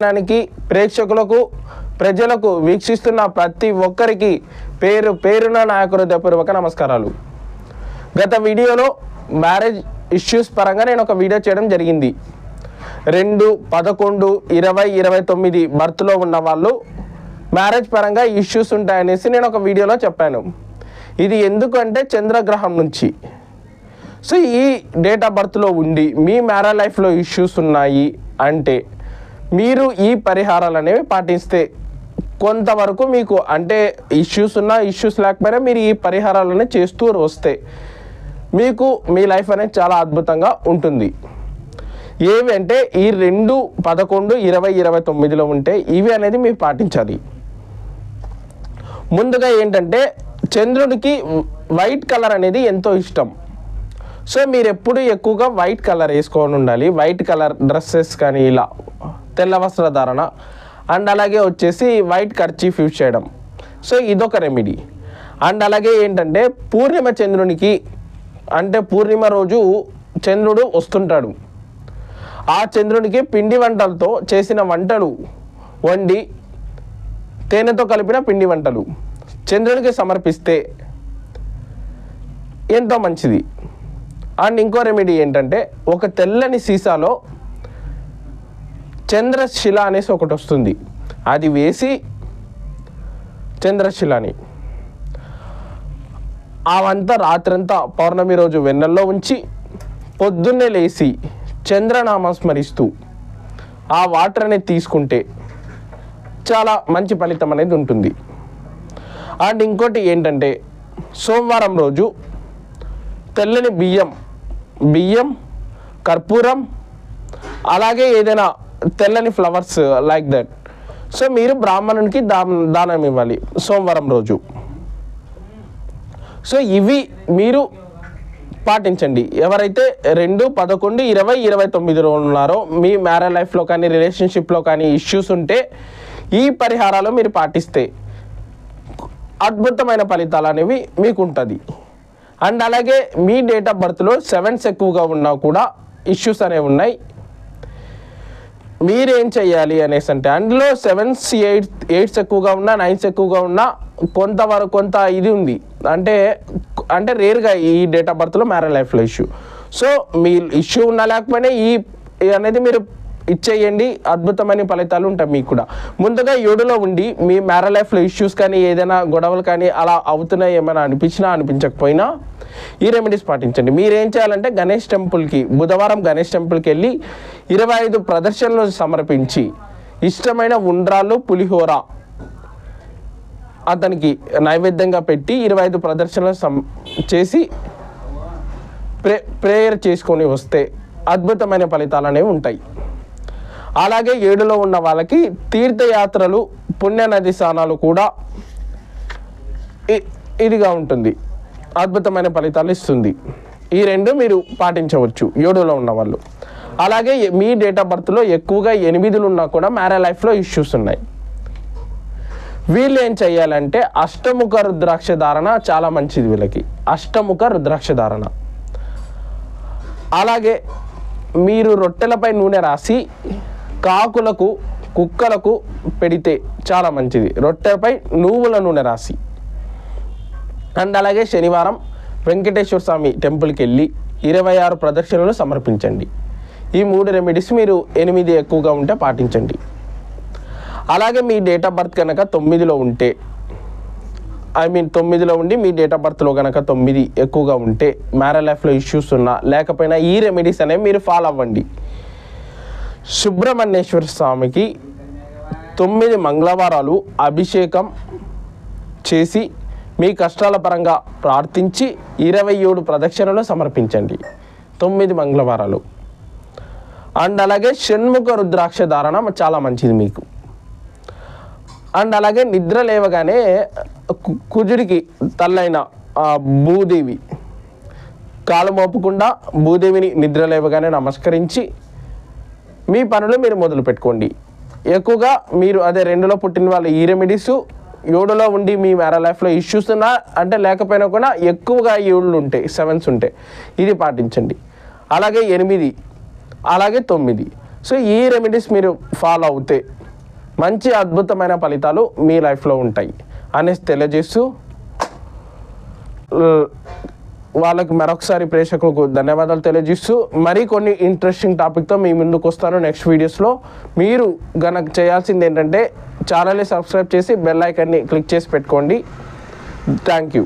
యాజమాన్యానికి, ప్రేక్షకులకు, ప్రజలకు, వీక్షిస్తున్న ప్రతి ఒక్కరికి పేరు పేరున నా హృదయపూర్వక నమస్కారాలు. గత వీడియోలో మ్యారేజ్ ఇష్యూస్ పరంగా నేను ఒక వీడియో చేయడం జరిగింది. 2, 11, 20, 29 బర్త్లో ఉన్న వాళ్ళు మ్యారేజ్ పరంగా ఇష్యూస్ ఉంటాయనేసి నేను ఒక వీడియోలో చెప్పాను. ఇది ఎందుకంటే చంద్రగ్రహం నుంచి. సో ఈ డేట్ ఆఫ్ బర్త్లో ఉండి మీ మ్యారేజ్ లైఫ్లో ఇష్యూస్ ఉన్నాయి అంటే మీరు ఈ పరిహారాలు అనేవి పాటిస్తే కొంతవరకు మీకు అంటే ఇష్యూస్ ఉన్నా ఇష్యూస్ లేకపోయినా మీరు ఈ పరిహారాలనే చేస్తూ వస్తే మీకు మీ లైఫ్ అనేది చాలా అద్భుతంగా ఉంటుంది. ఏవి అంటే ఈ 2, 11, 20, 29లో ఉంటే ఇవి అనేది మీరు పాటించాలి. ముందుగా ఏంటంటే చంద్రుడికి వైట్ కలర్ అనేది ఎంతో ఇష్టం. సో మీరు ఎప్పుడు ఎక్కువగా వైట్ కలర్ వేసుకొని ఉండాలి. వైట్ కలర్ డ్రెస్సెస్ కానీ ఇలా తెల్ల వస్త్రధారణ అండ్ అలాగే వచ్చేసి వైట్ కర్చీఫ్ యూజ్ చేయడం. సో ఇదొక రెమెడీ. అండ్ అలాగే ఏంటంటే పూర్ణిమ చంద్రునికి అంటే పూర్ణిమ రోజు చంద్రుడు వస్తుంటాడు. ఆ చంద్రునికి పిండి వంటలతో చేసిన వంటలు వండి తేనెతో కలిపిన పిండి వంటలు చంద్రునికి సమర్పిస్తే ఎంతో మంచిది. అండ్ ఇంకో రెమెడీ ఏంటంటే ఒక తెల్లని సీసాలో చంద్రశిల అనేసి ఒకటి వస్తుంది. అది వేసి చంద్రశిలని అవంతా రాత్రంతా పౌర్ణమి రోజు వెన్నెల్లో ఉంచి పొద్దున్నే లేచి చంద్రనామం స్మరిస్తూ ఆ వాటర్ అనేది తీసుకుంటే చాలా మంచి ఫలితం అనేది ఉంటుంది. అండ్ ఇంకోటి ఏంటంటే సోమవారం రోజు తెల్లని బియ్యం, కర్పూరం, అలాగే ఏదైనా తెల్లని ఫ్లవర్స్ లైక్ దట్. సో మీరు బ్రాహ్మణునికి దానం ఇవ్వాలి సోమవారం రోజు. సో ఇవి మీరు పాటించండి. ఎవరైతే 2, 11, 20, 29లో ఉన్నారో మీ మ్యారేజ్ లైఫ్లో కానీ రిలేషన్షిప్లో కానీ ఇష్యూస్ ఉంటే ఈ పరిహారాలు మీరు పాటిస్తే అద్భుతమైన ఫలితాలు అనేవి మీకు ఉంటుంది. అండ్ అలాగే మీ డేట్ ఆఫ్ బర్త్లో 7s ఎక్కువగా ఉన్నా కూడా ఇష్యూస్ అనేవి ఉన్నాయి. మీరేం చెయ్యాలి అనేసి అంటే అందులో 7s, 8s ఎక్కువగా ఉన్నా 9s ఎక్కువగా ఉన్నా కొంత ఇది ఉంది అంటే రేర్గా ఈ డేట్ ఆఫ్ బర్త్లో మ్యారేజ్ లైఫ్లో ఇష్యూ. సో మీ ఇష్యూ ఉన్నా లేకపోయినా ఈ అనేది మీరు ఇచ్చేయండి, అద్భుతమైన ఫలితాలు ఉంటాయి మీకు కూడా. ముందుగా 7లో ఉండి మీ మ్యారేజ్ లైఫ్లో ఇష్యూస్ కానీ ఏదైనా గొడవలు కానీ అలా అవుతున్నాయి ఏమైనా అనిపించకపోయినా ఈ రెమెడీస్ పాటించండి. మీరేం చేయాలంటే బుధవారం గణేష్ టెంపుల్కి వెళ్ళి 25 ప్రదర్శనలు సమర్పించి ఇష్టమైన ఉండ్రాళ్ళు, పులిహోర అతనికి నైవేద్యంగా పెట్టి 25 ప్రదర్శనలు చేసి ప్రేయర్ చేసుకొని వస్తే అద్భుతమైన ఫలితాలు అనేవి ఉంటాయి. అలాగే 7లో ఉన్న వాళ్ళకి తీర్థయాత్రలు, పుణ్యనది స్నానాలు కూడా ఇదిగా ఉంటుంది, అద్భుతమైన ఫలితాలు ఇస్తుంది. ఈ 2 మీరు పాటించవచ్చు 7లో ఉన్న వాళ్ళు. అలాగే మీ డేట్ ఆఫ్ బర్త్లో ఎక్కువగా 8లు ఉన్నా కూడా మ్యారేజ్ లైఫ్లో ఇష్యూస్ ఉన్నాయి. వీళ్ళు ఏం చేయాలంటే అష్టముఖ రుద్రాక్ష ధారణ చాలా మంచిది వీళ్ళకి. అష్టముఖ రుద్రాక్ష ధారణ. అలాగే మీరు రొట్టెలపై నూనె రాసి కాకులకు, కుక్కలకు పెడితే చాలా మంచిది. రొట్టెపై నువ్వుల నూనె రాసి. అండ్ అలాగే శనివారం వెంకటేశ్వర స్వామి టెంపుల్కి వెళ్ళి 26 ప్రదక్షిణలు సమర్పించండి. ఈ 3 రెమెడీస్ మీరు 8 ఎక్కువగా ఉంటే పాటించండి. అలాగే మీ డేట్ ఆఫ్ బర్త్ కనుక 9లో ఉంటే 9లో ఉండి మీ డేట్ ఆఫ్ బర్త్లో కనుక 9 ఎక్కువగా ఉంటే మ్యారేజ్ లైఫ్లో ఇష్యూస్ ఉన్నా లేకపోయినా ఈ రెమెడీస్ అనేవి మీరు ఫాలో అవ్వండి. సుబ్రహ్మణ్యేశ్వర స్వామికి 9 మంగళవారాలు అభిషేకం చేసి మీ కష్టాల పరంగా ప్రార్థించి 27 ప్రదక్షిణలు సమర్పించండి 9 మంగళవారాలు. అండ్ అలాగే షణ్ముఖ రుద్రాక్ష ధారణ చాలా మంచిది మీకు. అండ్ అలాగే నిద్ర లేవగానే కుజుడికి తల్లైన భూదేవి కాలు మోపకుండా భూదేవిని నిద్ర లేవగానే నమస్కరించి మీ పనులు మీరు మొదలు పెట్టుకోండి. ఎక్కువగా మీరు అదే 2లో పుట్టిన వాళ్ళు ఈ రెమెడీస్, 7లో ఉండి మీ మ్యారేజ్ లైఫ్లో ఇష్యూస్ ఉన్నా అంటే లేకపోయినా కూడా ఎక్కువగా 7లు ఉంటాయి, 7s ఉంటాయి, ఇది పాటించండి. అలాగే 8, అలాగే 9. సో ఈ రెమెడీస్ మీరు ఫాలో అవుతే మంచి అద్భుతమైన ఫలితాలు మీ లైఫ్లో ఉంటాయి అనేసి తెలియజేస్తూ వాళ్ళకి మరొకసారి ప్రేక్షకులకు ధన్యవాదాలు తెలియజేస్తూ మరికొన్ని ఇంట్రెస్టింగ్ టాపిక్తో మీ ముందుకు వస్తాను నెక్స్ట్ వీడియోస్లో. మీరు గనక చేయాల్సింది ఏంటంటే ఛానల్ని సబ్స్క్రైబ్ చేసి బెల్ ఐకాన్ని క్లిక్ చేసి పెట్టుకోండి. Thank you.